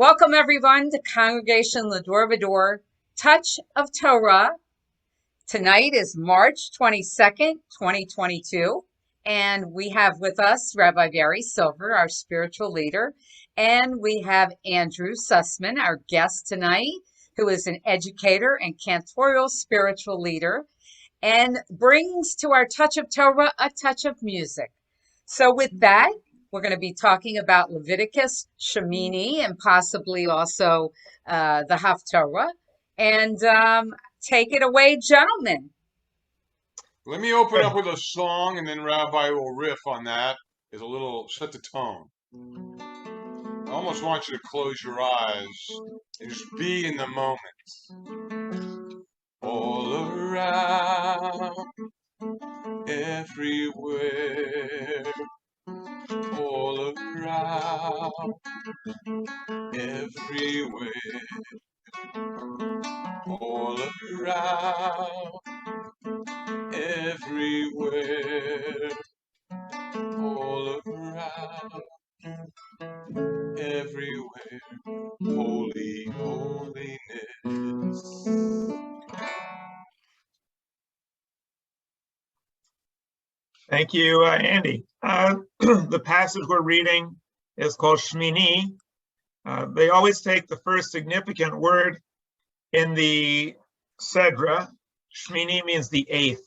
Welcome, everyone, to Congregation Va-Dor, Touch of Torah. Tonight is March 22nd, 2022, and we have with us Rabbi Barry Silver, our spiritual leader, and we have Andrew Susman, our guest tonight, who is an educator and Cantorial Spiritual Leader, and brings to our Touch of Torah a touch of music. So with that, we're going to be talking about Leviticus SHEMINI and possibly also the Haftarah. And take it away, gentlemen. Let me open up with a song, and then Rabbi will riff on that. It's a little, set the tone. I almost want you to close your eyes and just be in the moment. All around, everywhere. All around, everywhere. All around, everywhere. All around, everywhere. Holy, holiness. Thank you, Andy. The passage we're reading is called Shemini. They always take the first significant word in the Sedra. Shemini means the eighth.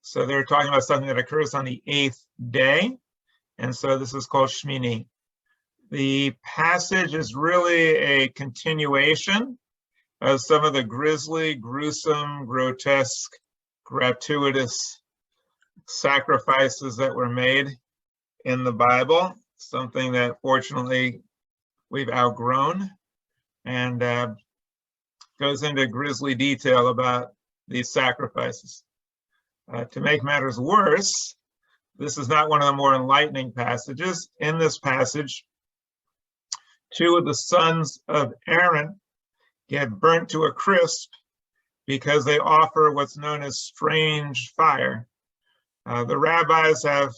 So they're talking about something that occurs on the eighth day. And so this is called Shemini. The passage is really a continuation of some of the grisly, gruesome, grotesque, gratuitous sacrifices that were made in the Bible, something that fortunately we've outgrown, and goes into grisly detail about these sacrifices. To make matters worse, this is not one of the more enlightening passages. In this passage, two of the sons of Aaron get burnt to a crisp because they offer what's known as strange fire. The rabbis have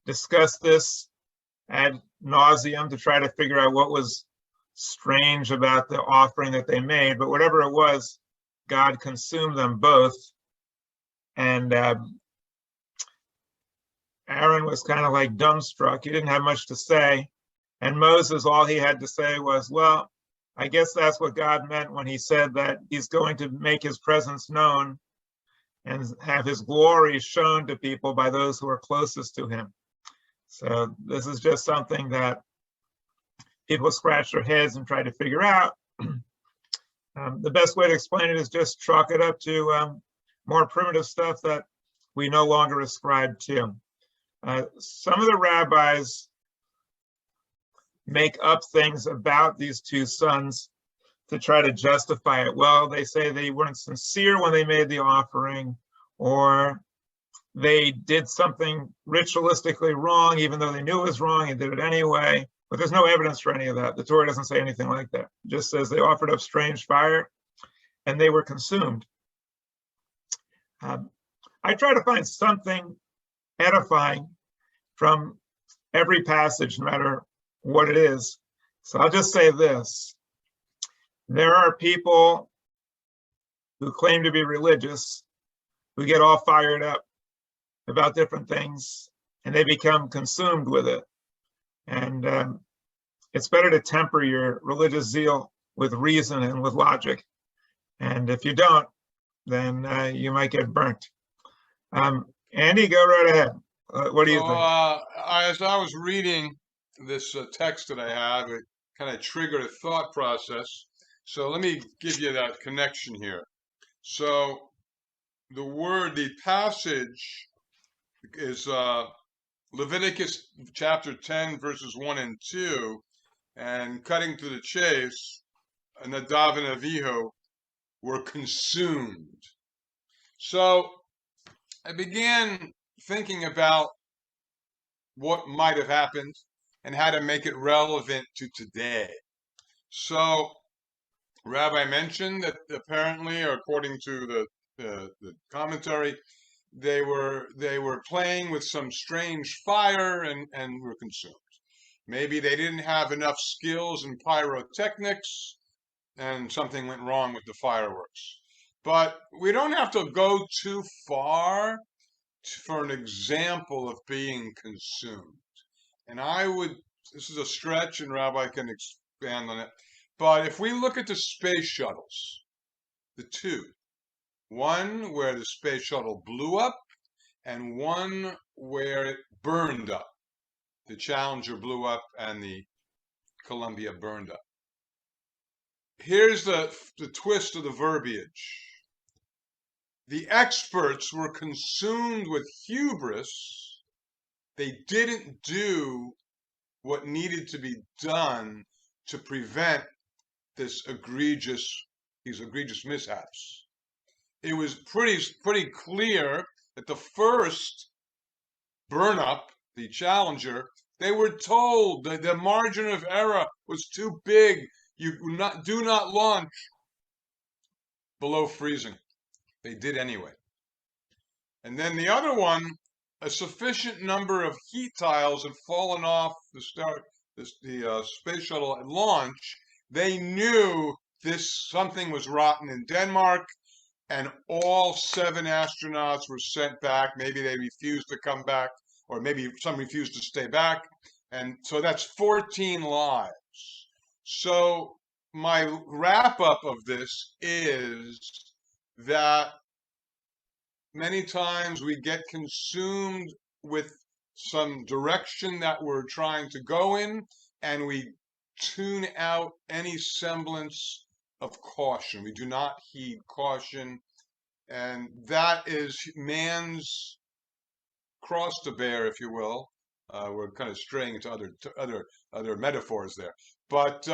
discussed this ad nauseum to try to figure out what was strange about the offering that they made, but whatever it was, God consumed them both. And Aaron was kind of like dumbstruck. He didn't have much to say. And Moses, all he had to say was, well, I guess that's what God meant when he said that he's going to make his presence known and have his glory shown to people by those who are closest to him. So this is just something that people scratch their heads and try to figure out. The best way to explain it is just chalk it up to more primitive stuff that we no longer ascribe to. Some of the rabbis make up things about these two sons to try to justify it. Well, they say they weren't sincere when they made the offering, or they did something ritualistically wrong, even though they knew it was wrong and did it anyway. But there's no evidence for any of that. The Torah doesn't say anything like that. It just says they offered up strange fire and they were consumed. I try to find something edifying from every passage, no matter what it is. So I'll just say this. There are people who claim to be religious who get all fired up about different things and they become consumed with it. And it's better to temper your religious zeal with reason and with logic. And if you don't, then you might get burnt. Andy, go right ahead. What do you think? As I was reading this text that I have, it kind of triggered a thought process. So let me give you that connection here. So the passage is Leviticus chapter 10, verses 1 and 2, and cutting to the chase, Nadav and Avihu were consumed. So I began thinking about what might have happened and how to make it relevant to today. So Rabbi mentioned that apparently, according to the commentary, they were playing with some strange fire and were consumed. Maybe they didn't have enough skills in pyrotechnics and something went wrong with the fireworks. But we don't have to go too far for an example of being consumed. And this is a stretch and Rabbi can expand on it. But if we look at the space shuttles, the two, one where the space shuttle blew up and one where it burned up. The Challenger blew up and the Columbia burned up. Here's the twist of the verbiage. The experts were consumed with hubris. They didn't do what needed to be done to prevent these egregious mishaps. It was pretty clear that the first burn up, the Challenger, they were told that the margin of error was too big. You do not launch below freezing. They did anyway. And then the other one, a sufficient number of heat tiles had fallen off the space shuttle at launch. They knew something was rotten in Denmark, and all 7 astronauts were sent back. Maybe they refused to come back, or maybe some refused to stay back. And so that's 14 lives. So my wrap up of this is that many times we get consumed with some direction that we're trying to go in, and we tune out any semblance of caution. We do not heed caution, and that is man's cross to bear, if you will. We're kind of straying into other metaphors there, but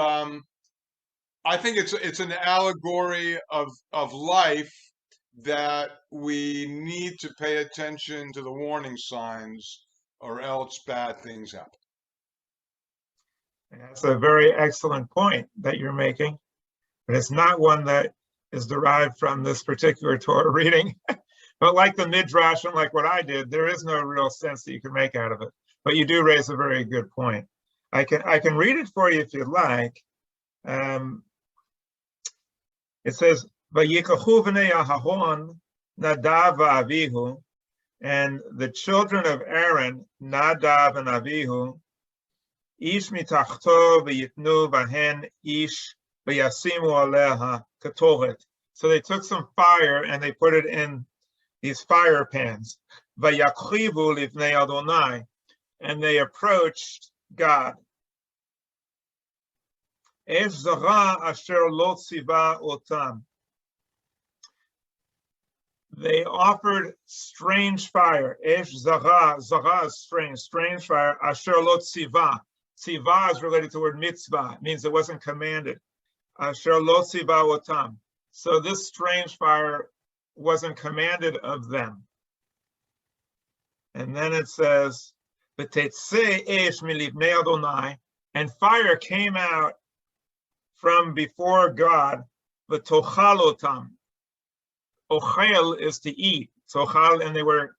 I think it's an allegory of life, that we need to pay attention to the warning signs, or else bad things happen. That's a very excellent point that you're making, but it's not one that is derived from this particular Torah reading. But like the Midrash and like what I did, there is no real sense that you can make out of it. But you do raise a very good point. I can read it for you if you'd like. It says, "Vayikachu bnei Aharon Nadav va'Avihu," and the children of Aaron, Nadav and Avihu, ish mitachto v'yitnu vahen ish v'yasimu aleha katoret. So they took some fire and they put it in these fire pans. Vayakrivu livnei Adonai, and they approached God. Esh zara asher lo tziva otam. They offered strange fire. Esh zara is strange fire. Asher lo tziva. Tziva is related to the word mitzvah. It means it wasn't commanded. Asher lo tziva otam. So this strange fire wasn't commanded of them. And then it says, "V'tetzeh esh milivnei Adonai," and fire came out from before God. V'tochal otam. Ochel is to eat. Tochal, and they were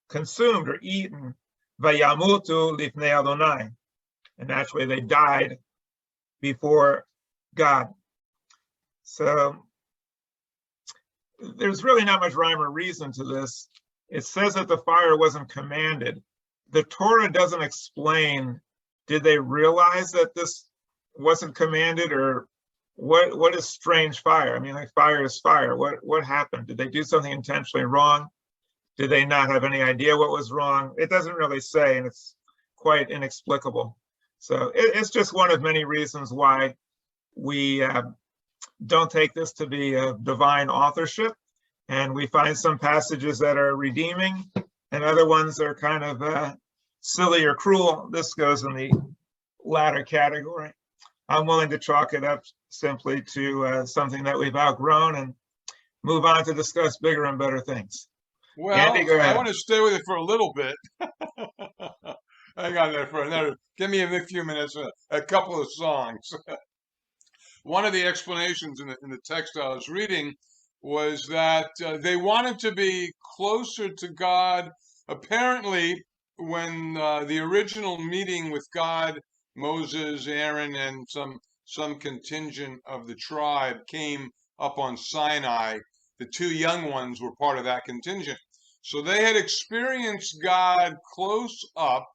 consumed or eaten. Vayamutu lifnei Adonai, and naturally they died before God. So there's really not much rhyme or reason to this. It says that the fire wasn't commanded. The Torah doesn't explain, did they realize that this wasn't commanded, or what is strange fire? I mean, like, fire is fire. What happened? Did they do something intentionally wrong? Did they not have any idea what was wrong? It doesn't really say, and it's quite inexplicable. So it's just one of many reasons why we don't take this to be a divine authorship. And we find some passages that are redeeming and other ones are kind of silly or cruel. This goes in the latter category. I'm willing to chalk it up simply to something that we've outgrown and move on to discuss bigger and better things. Well, Andy, go ahead. I want to stay with it for a little bit. Hang on there for another. Give me a few minutes. A couple of songs. One of the explanations in the text I was reading was that they wanted to be closer to God. Apparently, when the original meeting with God Moses, Aaron, and some contingent of the tribe came up on Sinai. The two young ones were part of that contingent. So they had experienced God close up,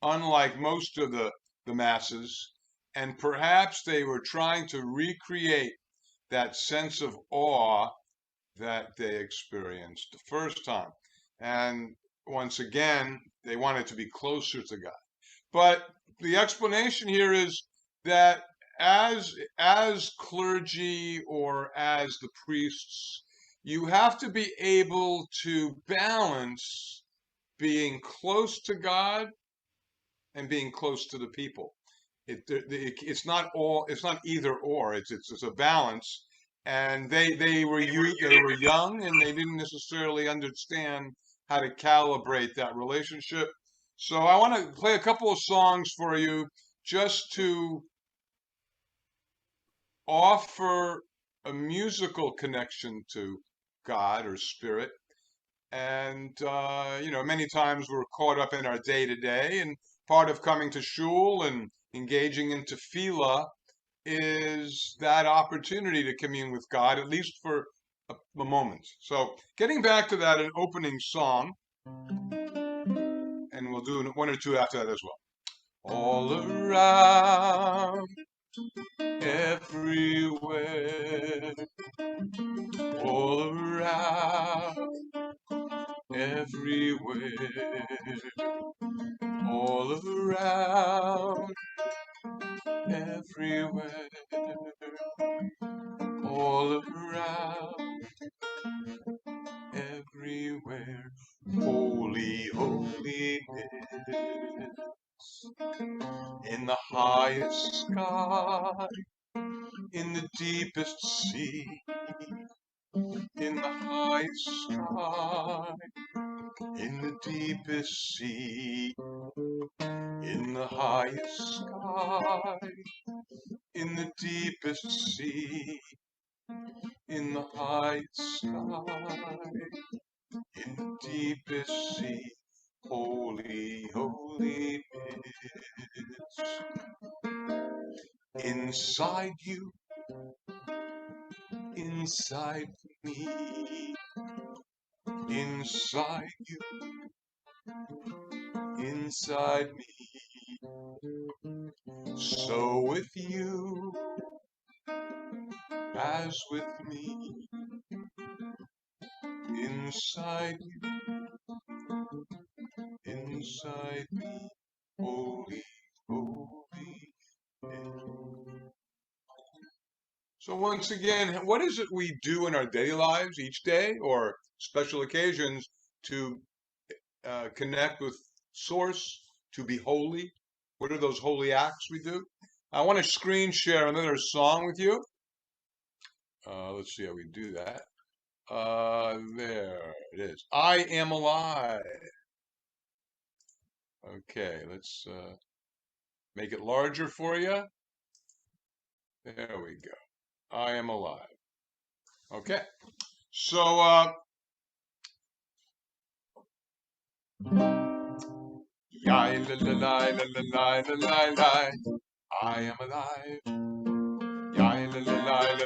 unlike most of the masses, and perhaps they were trying to recreate that sense of awe that they experienced the first time. And once again, they wanted to be closer to God. But the explanation here is that as clergy or as the priests, you have to be able to balance being close to God and being close to the people. It's not either or. It's a balance. And they were young, and they didn't necessarily understand how to calibrate that relationship. So I want to play a couple of songs for you just to offer a musical connection to God or Spirit. And, many times we're caught up in our day-to-day, and part of coming to shul and engaging in tefillah is that opportunity to commune with God, at least for a moment. So getting back to that, an opening song, and we'll do one or two after that as well. All around, everywhere, all around, everywhere, all around, everywhere, all around, everywhere. Holy, holiness in the highest sky, in the deepest sea, in the highest sky, in the deepest sea, in the highest sky, in the deepest sea, in the highest sky, in the deepest sea. Holy, holiness. Inside you, inside me, inside you, inside me. So with you, as with me, inside you, inside me, holy, holy. So once again, what is it we do in our daily lives each day or special occasions to connect with Source, to be holy? What are those holy acts we do? I want to screen share another song with you. Let's see how we do that. There it is. I Am Alive. Okay, let's make it larger for you. There we go. I Am Alive. Okay. So, I am alive. I am alive. I am alive. I am alive.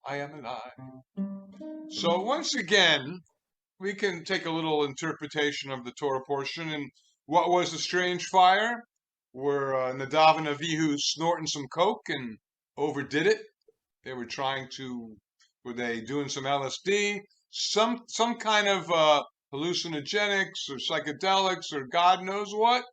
I am alive. So once again, we can take a little interpretation of the Torah portion. And what was the strange fire? Were Nadav and Avihu snorting some coke and overdid it? They were were they doing some LSD? Some kind of hallucinogenics or psychedelics or God knows what?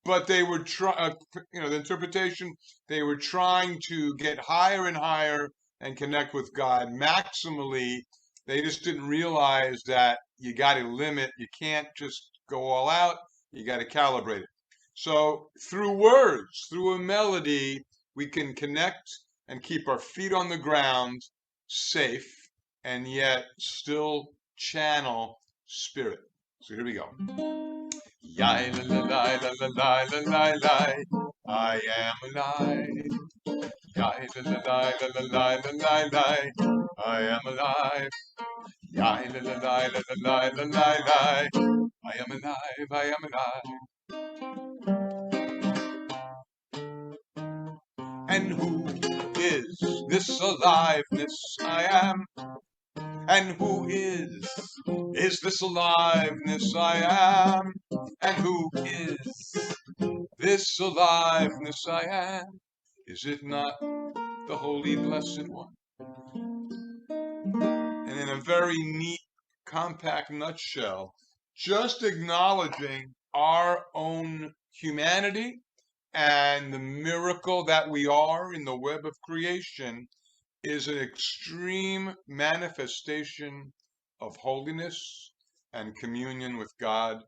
But they were the interpretation, they were trying to get higher and higher and connect with God maximally. They just didn't realize that you got to limit. You can't just go all out. You got to calibrate it. So through words, through a melody, we can connect and keep our feet on the ground safe and yet still channel spirit. So here we go. Yai la la la la la la la la, I am alive. Yai la la la la la la la la, I am alive. Yai la la la la la la la la. I am alive, I am alive. And who is this aliveness I am? And who is this aliveness I am? And who is this aliveness I am? Is it not the Holy Blessed One? And in a very neat, compact nutshell, just acknowledging our own humanity and the miracle that we are in the web of creation is an extreme manifestation of holiness and communion with God.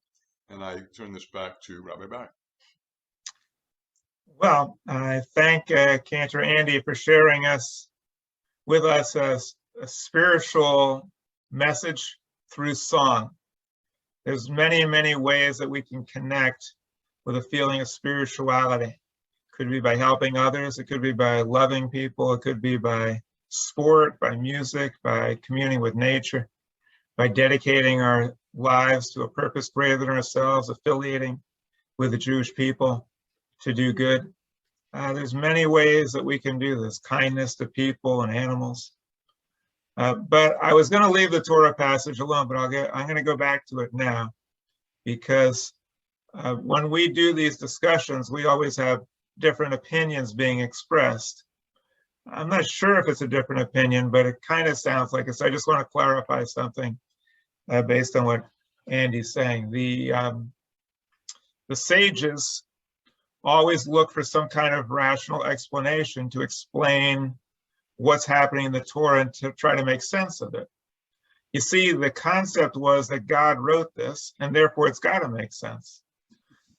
And I turn this back to Rabbi Barry. Well, I thank Cantor Andy for sharing with us a spiritual message through song. There's many, many ways that we can connect with a feeling of spirituality. It could be by helping others. It could be by loving people. It could be by sport, by music, by communing with nature, by dedicating our lives to a purpose greater than ourselves, affiliating with the Jewish people to do good. There's many ways that we can do this, kindness to people and animals. But I was going to leave the Torah passage alone, but I'm going to go back to it now, because when we do these discussions, we always have different opinions being expressed. I'm not sure if it's a different opinion, but it kind of sounds like it. So I just want to clarify something based on what Andy's saying. The sages always look for some kind of rational explanation to explain what's happening in the Torah and to try to make sense of it. You see, the concept was that God wrote this, and therefore it's got to make sense.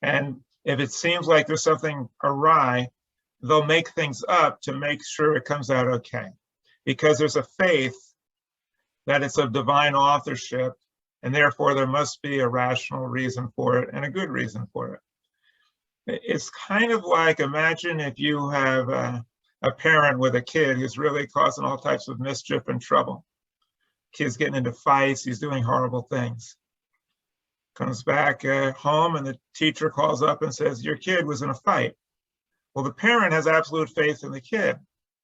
And if it seems like there's something awry, they'll make things up to make sure it comes out okay. Because there's a faith that it's of divine authorship, and therefore there must be a rational reason for it and a good reason for it. It's kind of like, imagine if you have a parent with a kid who's really causing all types of mischief and trouble. Kid's getting into fights, he's doing horrible things. Comes back home and the teacher calls up and says, your kid was in a fight. Well, the parent has absolute faith in the kid.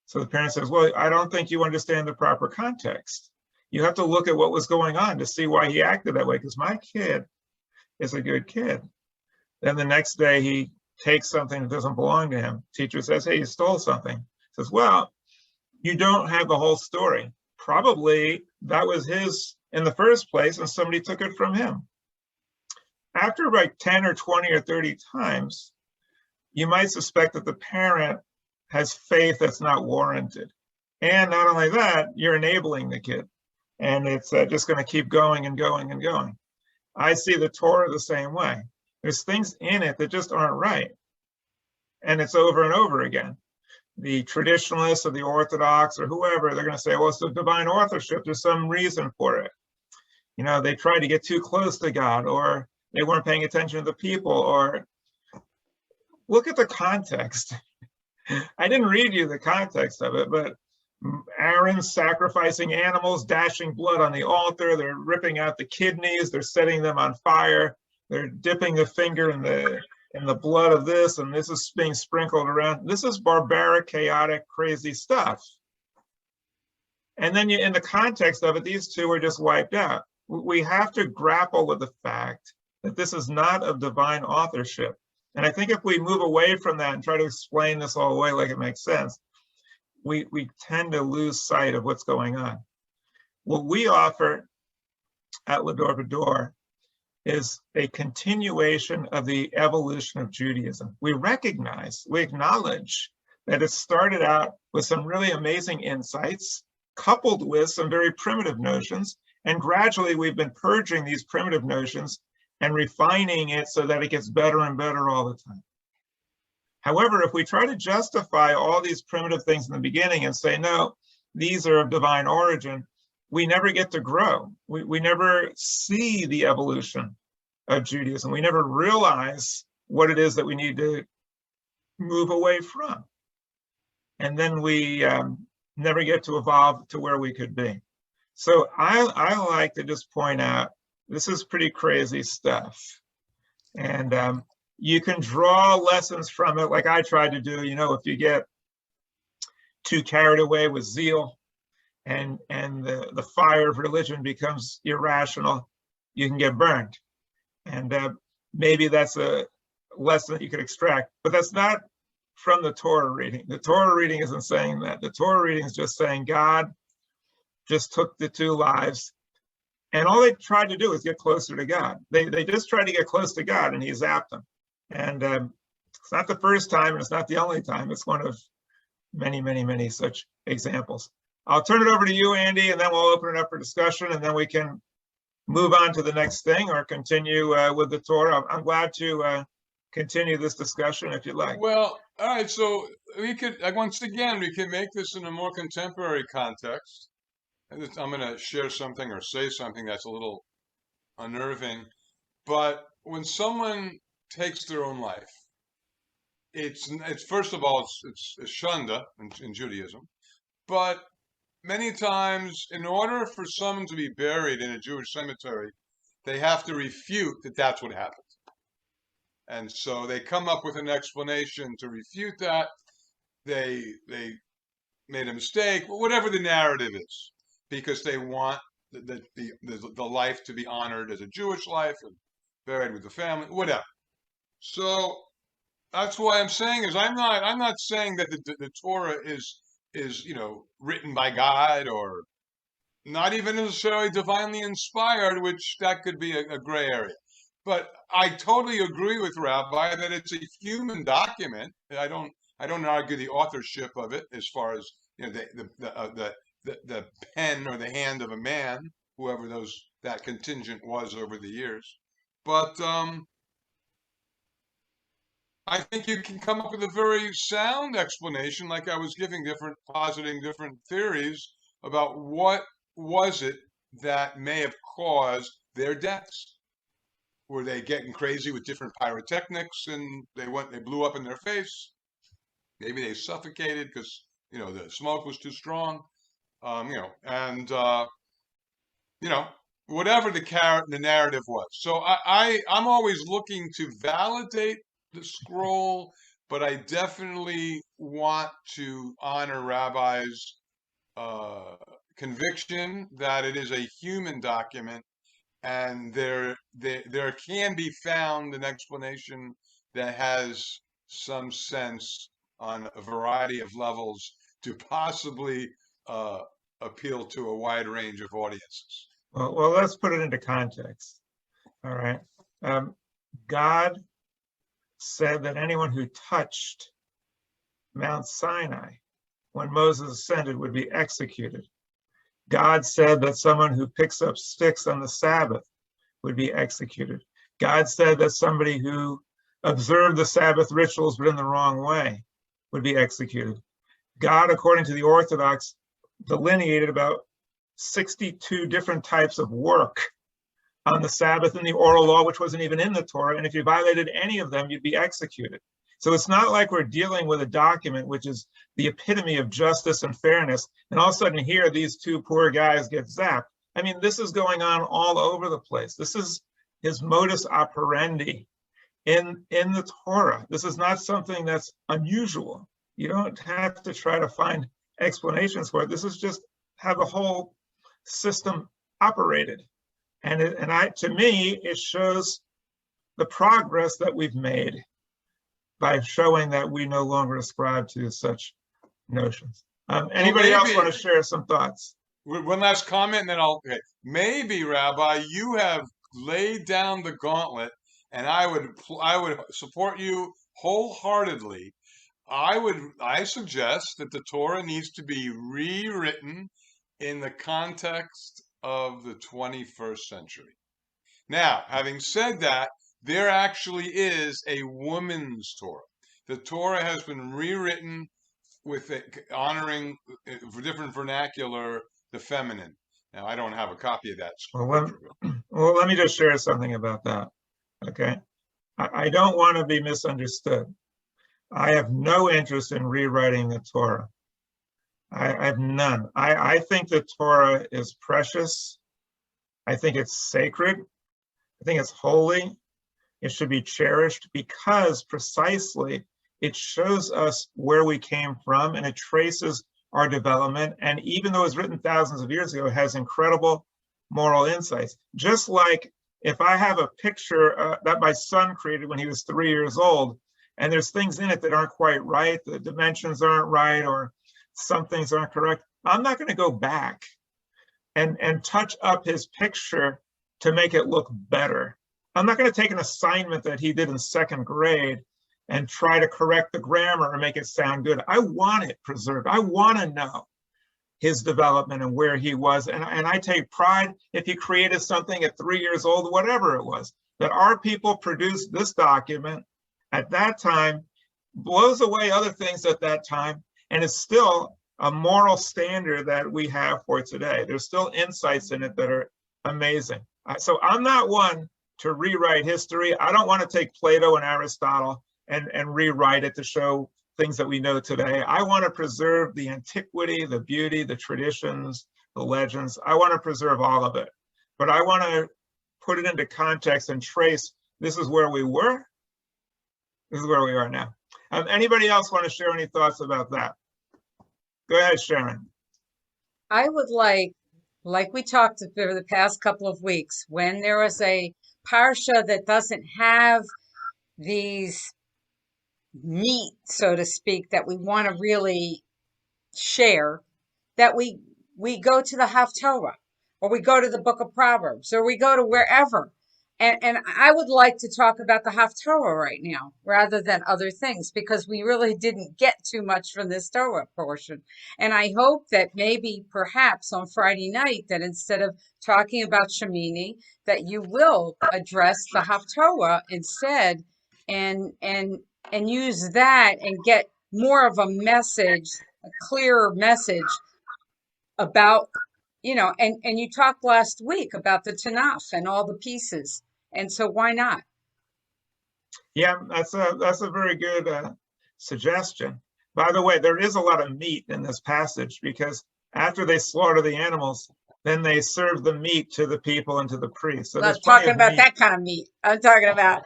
So the parent says, well, I don't think you understand the proper context. You have to look at what was going on to see why he acted that way, because my kid is a good kid. Then the next day he takes something that doesn't belong to him. Teacher says, hey, you stole something. Says, well, you don't have the whole story. Probably that was his in the first place and somebody took it from him. After about 10 or 20 or 30 times, you might suspect that the parent has faith that's not warranted. And not only that, you're enabling the kid. And it's just going to keep going and going and going. I see the Torah the same way. There's things in it that just aren't right. And it's over and over again. The traditionalists or the Orthodox or whoever, they're going to say, well, it's the divine authorship. There's some reason for it. You know, they tried to get too close to God, or they weren't paying attention to the people, or look at the context. I didn't read you the context of it, but Aaron's sacrificing animals, dashing blood on the altar. They're ripping out the kidneys. They're setting them on fire. They're dipping the finger in the blood of this, and this is being sprinkled around. This is barbaric, chaotic, crazy stuff. And then in the context of it, these two are just wiped out. We have to grapple with the fact that this is not of divine authorship. And I think if we move away from that and try to explain this all away like it makes sense, we tend to lose sight of what's going on. What we offer at Va-Dor is a continuation of the evolution of Judaism. We acknowledge that it started out with some really amazing insights, coupled with some very primitive notions, and gradually we've been purging these primitive notions and refining it so that it gets better and better all the time. However, if we try to justify all these primitive things in the beginning and say, no, these are of divine origin, we never get to grow. We never see the evolution of Judaism. We never realize what it is that we need to move away from. And then we never get to evolve to where we could be. So I like to just point out, this is pretty crazy stuff. And you can draw lessons from it, like I tried to do. If you get too carried away with zeal and the fire of religion becomes irrational, you can get burned. And maybe that's a lesson that you could extract, but that's not from the Torah reading. The Torah reading isn't saying that. The Torah reading is just saying God just took the two lives, and all they tried to do is get closer to God. They just tried to get close to God, and he zapped them. And it's not the first time, and it's not the only time. It's one of many, many, many such examples. I'll turn it over to you, Andy, and then we'll open it up for discussion, and then we can move on to the next thing or continue with the Torah. I'm glad to continue this discussion if you'd like. Well, all right. So we could, once again, we can make this in a more contemporary context. I'm going to share something or say something that's a little unnerving. But when someone takes their own life, it's first of all, it's shanda in Judaism. But many times, in order for someone to be buried in a Jewish cemetery, they have to refute that that's what happened. And so they come up with an explanation to refute that. They made a mistake, whatever the narrative is, because they want the life to be honored as a Jewish life and buried with the family, whatever. So that's why I'm saying is I'm not saying that the Torah is written by God or not even necessarily divinely inspired, which that could be a gray area. But I totally agree with Rabbi that it's a human document. I don't argue the authorship of it as far as the pen or the hand of a man, whoever that contingent was over the years. But I think you can come up with a very sound explanation, like I was positing different theories about what was it that may have caused their deaths. Were they getting crazy with different pyrotechnics and they blew up in their face? Maybe they suffocated because the smoke was too strong. Whatever the narrative was. So I'm always looking to validate the scroll, but I definitely want to honor Rabbi's conviction that it is a human document, and there can be found an explanation that has some sense on a variety of levels to possibly appeal to a wide range of audiences. Well, let's put it into context. All right. God said that anyone who touched Mount Sinai when Moses ascended would be executed. God said that someone who picks up sticks on the Sabbath would be executed. God said that somebody who observed the Sabbath rituals but in the wrong way would be executed. God, according to the Orthodox, delineated about 62 different types of work on the Sabbath in the oral law, which wasn't even in the Torah. And if you violated any of them, you'd be executed. So it's not like we're dealing with a document which is the epitome of justice and fairness, and all of a sudden here, these two poor guys get zapped. I mean, this is going on all over the place. This is his modus operandi in the Torah. This is not something that's unusual. You don't have to try to find explanations for it. This is just how the whole system operated. And to me, it shows the progress that we've made by showing that we no longer ascribe to such notions. Anybody else want to share some thoughts? One last comment, and then maybe, Rabbi, you have laid down the gauntlet, and I would support you wholeheartedly. I suggest that the Torah needs to be rewritten in the context of the 21st century. Now, having said that, there actually is a woman's Torah. The Torah has been rewritten with honoring for different vernacular the feminine. Now, I don't have a copy of that. Well, let me just share something about that. Okay, I don't want to be misunderstood. I have no interest in rewriting the Torah. I have none. I think the Torah is precious. I think it's sacred. I think it's holy. It should be cherished because precisely it shows us where we came from and it traces our development. And even though it was written thousands of years ago, it has incredible moral insights. Just like if I have a picture that my son created when he was 3 years old, and there's things in it that aren't quite right, the dimensions aren't right, or some things aren't correct, I'm not going to go back and touch up his picture to make it look better. I'm not going to take an assignment that he did in second grade and try to correct the grammar or make it sound good. I want it preserved. I want to know his development and where he was. And I take pride if he created something at 3 years old, whatever it was, that our people produced this document at that time, blows away other things at that time, and it's still a moral standard that we have for today. There's still insights in it that are amazing. So I'm not one to rewrite history. I don't want to take Plato and Aristotle and rewrite it to show things that we know today. I want to preserve the antiquity, the beauty, the traditions, the legends. I want to preserve all of it. But I want to put it into context and trace, this is where we were, this is where we are now. Anybody else want to share any thoughts about that? Go ahead, Sharon. I would like we talked over the past couple of weeks, when there is a parsha that doesn't have these meat, so to speak, that we want to really share, that we go to the Haftorah, or we go to the book of Proverbs, or we go to wherever. And I would like to talk about the Haftorah right now rather than other things, because we really didn't get too much from this Torah portion. And I hope that maybe perhaps on Friday night, that instead of talking about Shemini, that you will address the Haftorah instead, and use that and get more of a message, a clearer message about, and you talked last week about the Tanakh and all the pieces. And so why not? Yeah, that's a very good suggestion. By the way, there is a lot of meat in this passage, because after they slaughter the animals, then they serve the meat to the people and to the priests. So I'm there's not plenty talking of about meat. that kind of meat. I'm talking about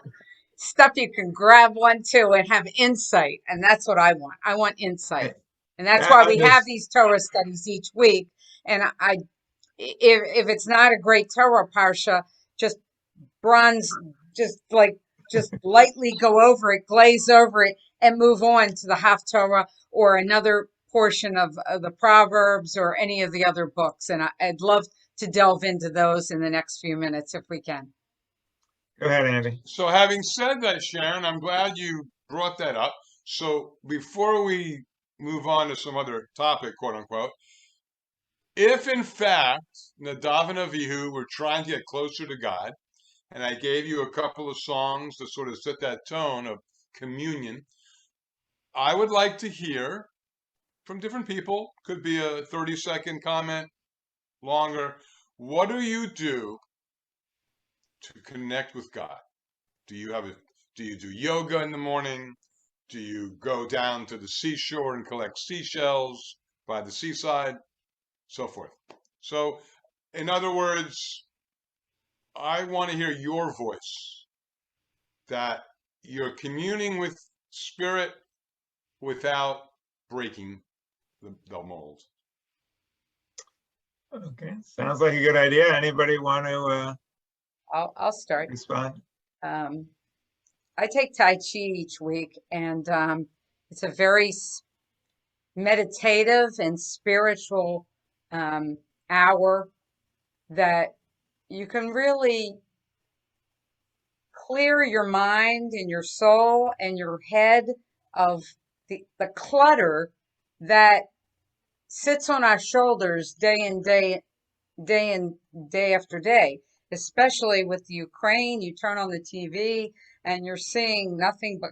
stuff you can grab one too and have insight. And that's what I want. I want insight. And that's why we have these Torah studies each week. And if it's not a great Torah parsha, just just lightly go over it, glaze over it, and move on to the Haftorah or another portion of the Proverbs or any of the other books. And I'd love to delve into those in the next few minutes if we can. Go ahead, Andy. So having said that, Sharon, I'm glad you brought that up. So before we move on to some other topic, quote unquote, if in fact Nadav and Avihu were trying to get closer to God, and I gave you a couple of songs to sort of set that tone of communion, I would like to hear from different people, could be a 30-second comment, longer. What do you do to connect with God? Do you do yoga in the morning? Do you go down to the seashore and collect seashells by the seaside? So forth. So, in other words, I want to hear your voice, that you're communing with spirit without breaking the mold. Okay, sounds like a good idea. Anybody want to I'll start. respond? I take Tai Chi each week, and it's a very meditative and spiritual hour that you can really clear your mind and your soul and your head of the clutter that sits on our shoulders day after day, especially with Ukraine. You turn on the TV and you're seeing nothing but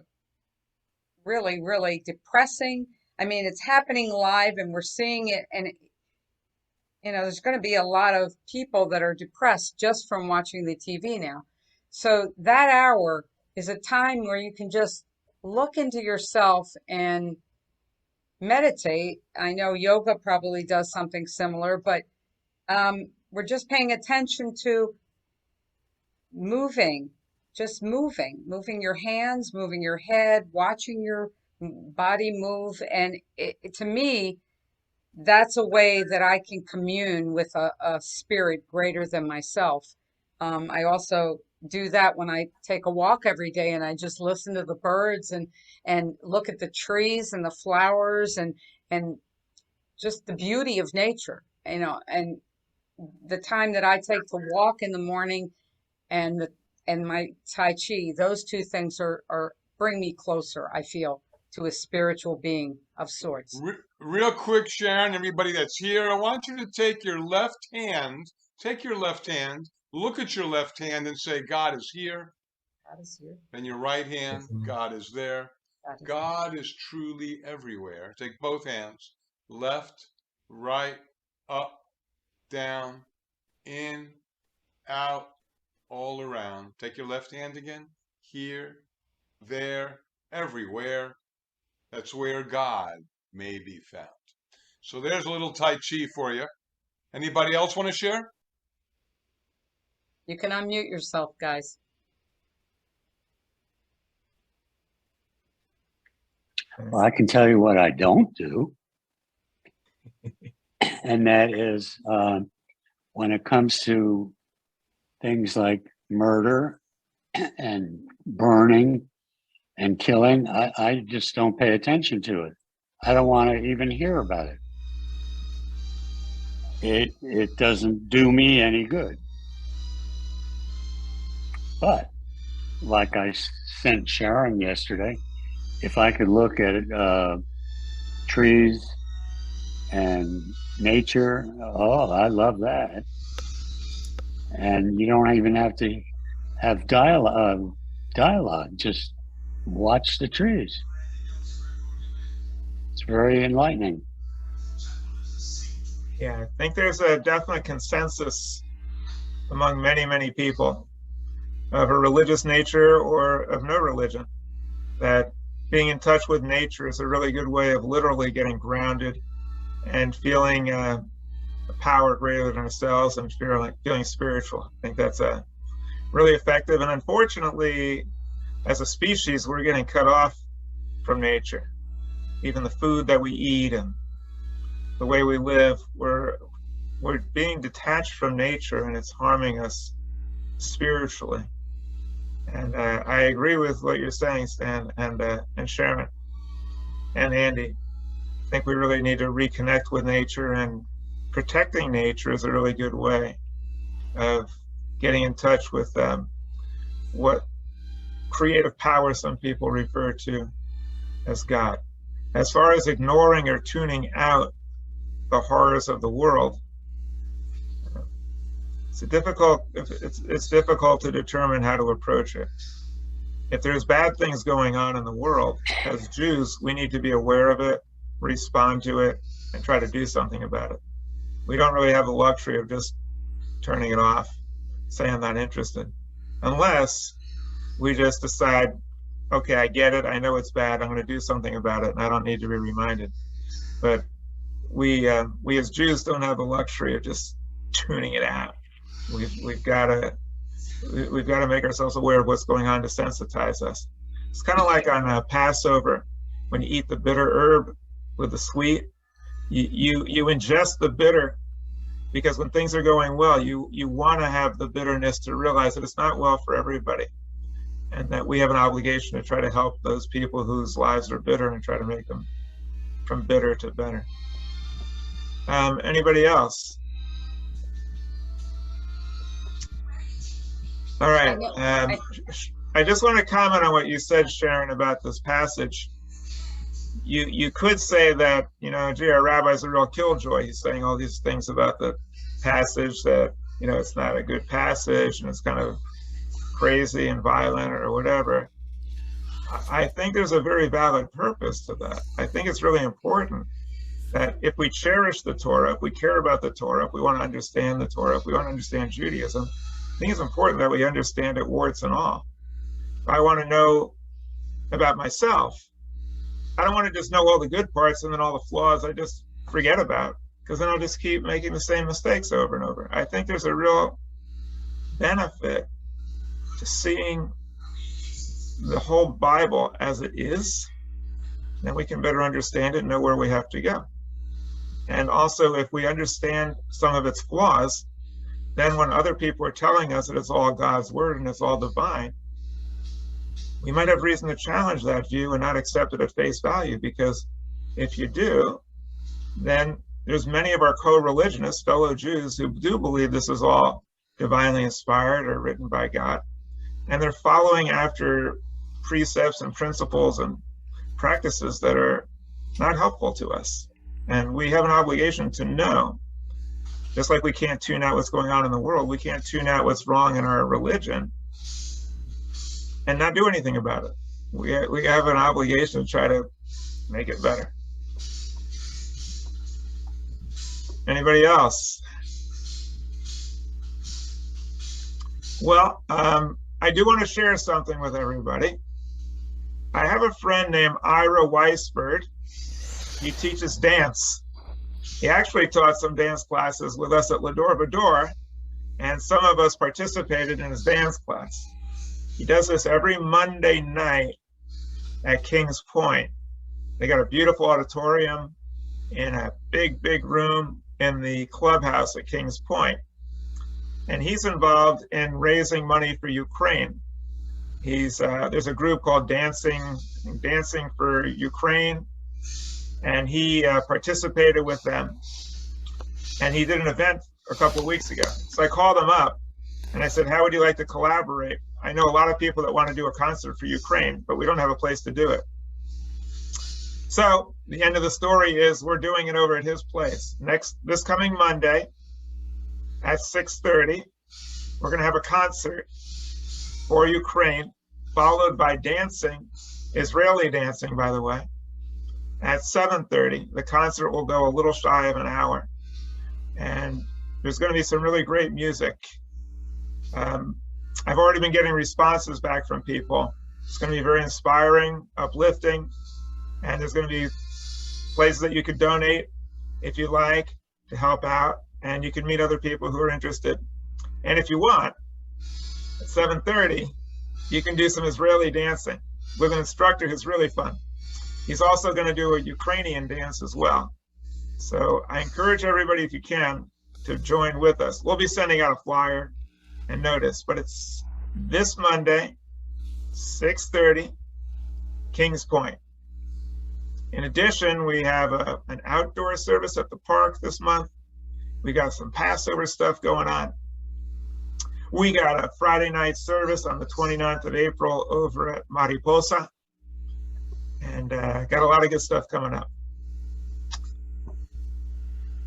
really, really depressing. I mean, it's happening live and we're seeing it, and there's going to be a lot of people that are depressed just from watching the TV now. So that hour is a time where you can just look into yourself and meditate. I know yoga probably does something similar, but we're just paying attention to moving, just moving your hands, moving your head, watching your body move. And to me, that's a way that I can commune with a spirit greater than myself. I also do that when I take a walk every day, and I just listen to the birds and look at the trees and the flowers and just the beauty of nature, and the time that I take to walk in the morning and my Tai Chi, those two things are bring me closer, I feel, to a spiritual being of sorts. Real quick, Sharon, everybody that's here, I want you to take your left hand, look at your left hand and say, God is here. God is here. And your right hand, God is there. God is God is truly everywhere. Take both hands, left, right, up, down, in, out, all around. Take your left hand again, here, there, everywhere. That's where God may be found. So there's a little Tai Chi for you. Anybody else want to share? You can unmute yourself, guys. Well, I can tell you what I don't do. And that is when it comes to things like murder and burning and killing, I just don't pay attention to it. I don't want to even hear about it. It doesn't do me any good. But like I sent Sharon yesterday, if I could look at trees and nature, oh, I love that. And you don't even have to have dialogue. Just watch the trees. It's very enlightening. Yeah, I think there's a definite consensus among many, many people of a religious nature or of no religion that being in touch with nature is a really good way of literally getting grounded and feeling a power greater than ourselves and feeling spiritual. I think that's really effective. And unfortunately, as a species, we're getting cut off from nature. Even the food that we eat and the way we live, we're being detached from nature, and it's harming us spiritually. And I agree with what you're saying, Stan, and Sharon and Andy. I think we really need to reconnect with nature, and protecting nature is a really good way of getting in touch with what creative power some people refer to as God. As far as ignoring or tuning out the horrors of the world, it's difficult to determine how to approach it. If there's bad things going on in the world, as Jews, we need to be aware of it, respond to it, and try to do something about it. We don't really have the luxury of just turning it off, saying I'm not interested, unless we just decide, okay, I get it, I know it's bad, I'm going to do something about it, and I don't need to be reminded. But we as Jews don't have the luxury of just tuning it out. We've got to make ourselves aware of what's going on to sensitize us. It's kind of like on Passover, when you eat the bitter herb with the sweet, you ingest the bitter, because when things are going well, you want to have the bitterness to realize that it's not well for everybody, and that we have an obligation to try to help those people whose lives are bitter and try to make them from bitter to better. Anybody else? All right. I just want to comment on what you said, Sharon, about this passage. You could say that, gee, our rabbi's a real killjoy. He's saying all these things about the passage that, it's not a good passage and it's kind of crazy and violent or whatever. I think there's a very valid purpose to that. I think it's really important that if we cherish the Torah, if we care about the Torah, if we want to understand the Torah, if we want to understand Judaism, I think it's important that we understand it warts and all. If I want to know about myself, I don't want to just know all the good parts and then all the flaws I just forget about, because then I'll just keep making the same mistakes over and over. I think there's a real benefit to seeing the whole Bible as it is. Then we can better understand it and know where we have to go. And also, if we understand some of its flaws, then when other people are telling us that it's all God's word and it's all divine, we might have reason to challenge that view and not accept it at face value, because if you do, then there's many of our co-religionists, fellow Jews, who do believe this is all divinely inspired or written by God, and they're following after precepts and principles and practices that are not helpful to us. And we have an obligation to know, just like we can't tune out what's going on in the world, we can't tune out what's wrong in our religion and not do anything about it. We have an obligation to try to make it better. Anybody else? Well, I do want to share something with everybody. I have a friend named Ira Weisberg. He teaches dance. He actually taught some dance classes with us at Va-Dor, and some of us participated in his dance class. He does this every Monday night at Kings Point. They got a beautiful auditorium in a big, big room in the clubhouse at Kings Point. And he's involved in raising money for Ukraine. There's a group called Dancing for Ukraine, and he participated with them. And he did an event a couple of weeks ago. So I called him up and I said, how would you like to collaborate? I know a lot of people that want to do a concert for Ukraine, but we don't have a place to do it. So the end of the story is we're doing it over at his place. This coming Monday at 6:30, we're going to have a concert for Ukraine, followed by dancing, Israeli dancing, by the way. At 7:30, the concert will go a little shy of an hour. And there's going to be some really great music. I've already been getting responses back from people. It's going to be very inspiring, uplifting, and there's going to be places that you could donate if you like to help out, and you can meet other people who are interested. And if you want, at 7:30, you can do some Israeli dancing with an instructor who's really fun. He's also going to do a Ukrainian dance as well. So I encourage everybody, if you can, to join with us. We'll be sending out a flyer and notice, but it's this Monday, 6:30, Kings Point. In addition, we have an outdoor service at the park this month. We got some Passover stuff going on. We got a Friday night service on the 29th of April over at Mariposa. And got a lot of good stuff coming up.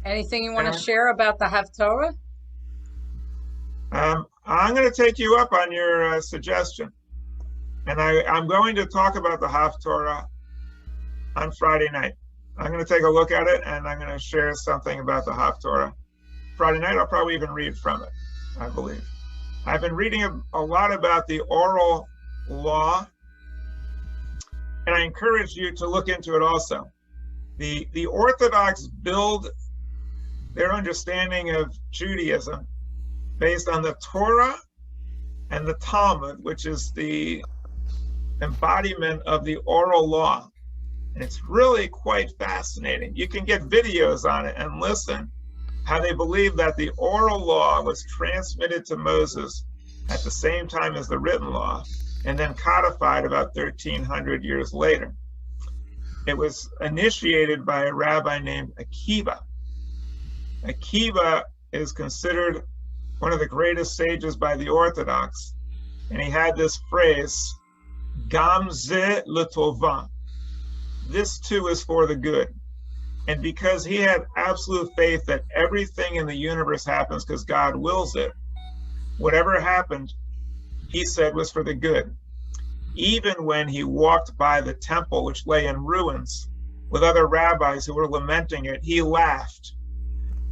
Anything you want to share about the Haftorah? I'm going to take you up on your suggestion. And I'm going to talk about the Haftorah on Friday night. I'm going to take a look at it, and I'm going to share something about the Haftorah. Friday night, I'll probably even read from it, I believe. I've been reading a lot about the oral law, and I encourage you to look into it also. The Orthodox build their understanding of Judaism based on the Torah and the Talmud, which is the embodiment of the oral law. And it's really quite fascinating. You can get videos on it and listen how they believe that the oral law was transmitted to Moses at the same time as the written law, and then codified about 1,300 years later. It was initiated by a rabbi named Akiva. Akiva is considered one of the greatest sages by the Orthodox, and he had this phrase, Gam ze l'tova. This too is for the good. And because he had absolute faith that everything in the universe happens because God wills it, whatever happened, he said was for the good. Even when he walked by the temple, which lay in ruins, with other rabbis who were lamenting it, he laughed.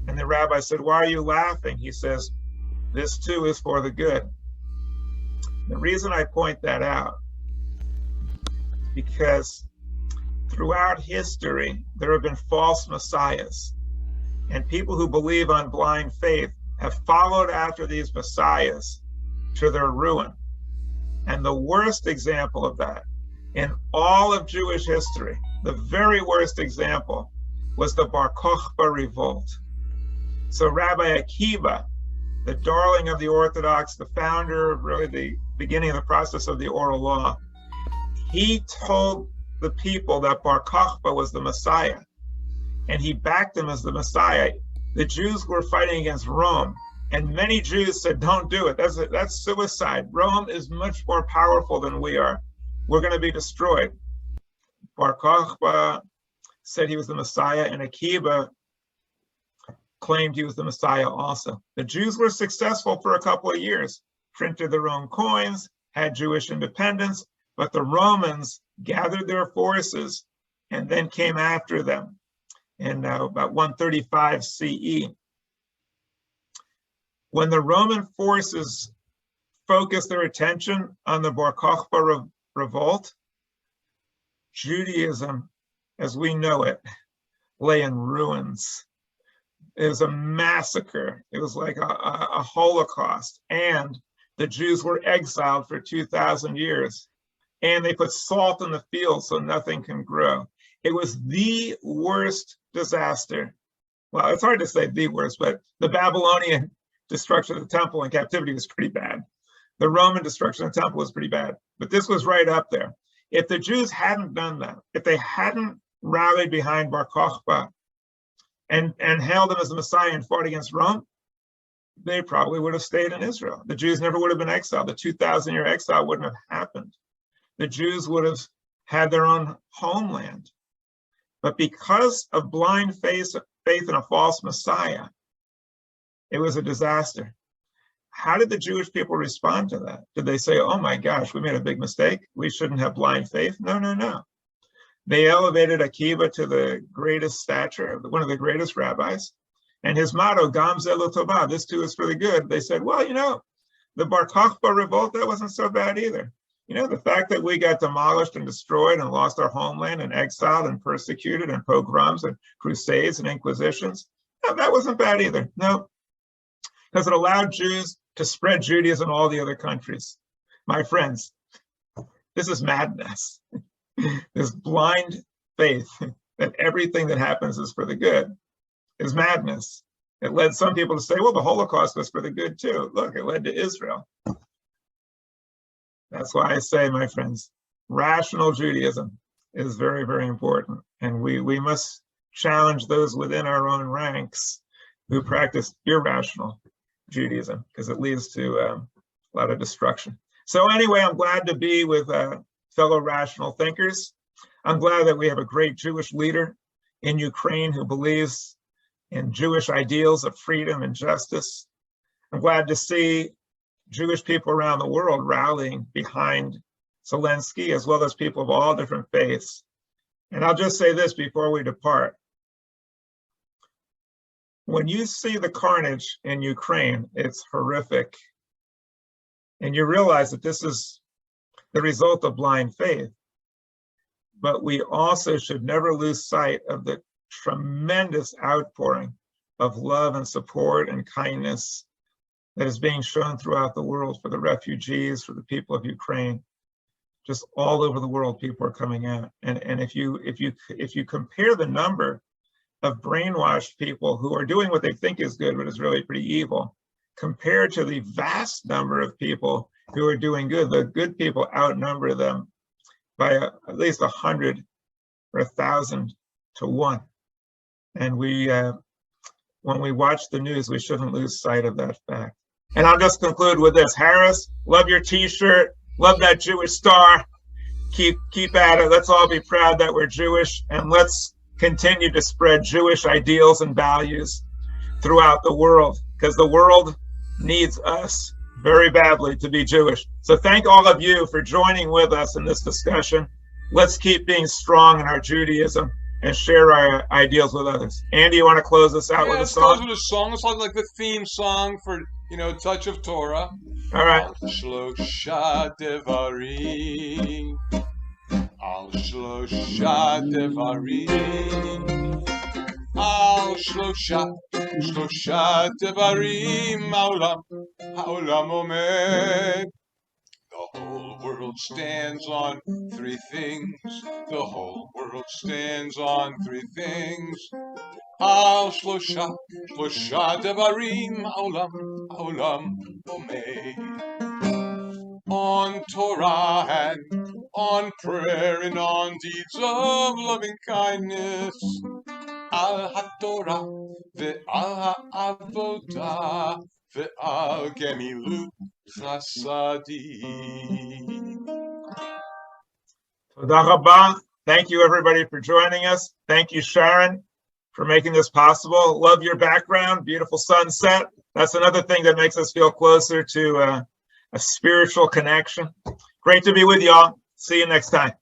And the rabbi said, why are you laughing? He says, this too is for the good. The reason I point that out, because throughout history, there have been false messiahs. And people who believe on blind faith have followed after these messiahs to their ruin. And the worst example of that in all of Jewish history, the very worst example, was the Bar Kokhba revolt. So Rabbi Akiva, the darling of the Orthodox, the founder of really the beginning of the process of the oral law, he told the people that Bar Kokhba was the Messiah, and he backed him as the Messiah. The Jews were fighting against Rome, and many Jews said, don't do it. That's suicide. Rome is much more powerful than we are. We're going to be destroyed. Bar Kokhba said he was the Messiah, and Akiva claimed he was the Messiah also. The Jews were successful for a couple of years, printed their own coins, had Jewish independence, but the Romans gathered their forces and then came after them in about 135 CE. When the Roman forces focused their attention on the Bar Kokhba revolt, Judaism, as we know it, lay in ruins. It was a massacre. It was like a Holocaust. And the Jews were exiled for 2,000 years. And they put salt in the field so nothing can grow. It was the worst disaster. Well, it's hard to say the worst, but the Babylonian destruction of the temple and captivity was pretty bad. The Roman destruction of the temple was pretty bad. But this was right up there. If the Jews hadn't done that, if they hadn't rallied behind Bar Kokhba and hailed him as the Messiah and fought against Rome, they probably would have stayed in Israel. The Jews never would have been exiled. The 2,000-year exile wouldn't have happened. The Jews would have had their own homeland. But because of blind faith in a false Messiah, it was a disaster. How did the Jewish people respond to that? Did they say, oh my gosh, we made a big mistake, we shouldn't have blind faith? No, no, no. They elevated Akiva to the greatest stature, one of the greatest rabbis. And his motto, Gam Ze L'Tovah, this too is for the good. They said, well, you know, the Bar Kokhba revolt, that wasn't so bad either. You know, the fact that we got demolished and destroyed and lost our homeland and exiled and persecuted and pogroms and crusades and inquisitions, no, that wasn't bad either. No, because it allowed Jews to spread Judaism in all the other countries. My friends, this is madness. This blind faith that everything that happens is for the good is madness. It led some people to say, well, the Holocaust was for the good too. Look, it led to Israel. That's why I say, my friends, rational Judaism is very, very important. And we must challenge those within our own ranks who practice irrational Judaism, because it leads to a lot of destruction. So anyway, I'm glad to be with fellow rational thinkers. I'm glad that we have a great Jewish leader in Ukraine who believes in Jewish ideals of freedom and justice. I'm glad to see Jewish people around the world rallying behind Zelensky, as well as people of all different faiths. And I'll just say this before we depart. When you see the carnage in Ukraine, it's horrific. And you realize that this is the result of blind faith. But we also should never lose sight of the tremendous outpouring of love and support and kindness that is being shown throughout the world for the refugees, for the people of Ukraine. Just all over the world, people are coming out. And if you compare the number of brainwashed people who are doing what they think is good, but is really pretty evil, compared to the vast number of people who are doing good, the good people outnumber them by at least 100 or 1,000 to 1. And when we watch the news, we shouldn't lose sight of that fact. And I'll just conclude with this. Harris, love your t-shirt, love that Jewish star. Keep at it. Let's all be proud that we're Jewish, and let's continue to spread Jewish ideals and values throughout the world, because the world needs us very badly to be Jewish. So thank all of you for joining with us in this discussion. Let's keep being strong in our Judaism and share our ideals with others. Andy, you want to close us out with a song? Let's close with a song. It's like the theme song for, Touch of Torah. All right. Shlosha devarim Al Shlosha Devarim, Al Shlosha Devarim, Haolam Omed. The whole world stands on three things. The whole world stands on three things. Al Shlosha Devarim, Haolam Omed. On Torah and on prayer and on deeds of loving kindness. Al HaTorah ve'al ha'avodah ve'al gemilut chasadim. Toda rabba. Thank you, everybody, for joining us. Thank you, Sharon, for making this possible. Love your background, beautiful sunset. That's another thing that makes us feel closer to a spiritual connection. Great to be with y'all. See you next time.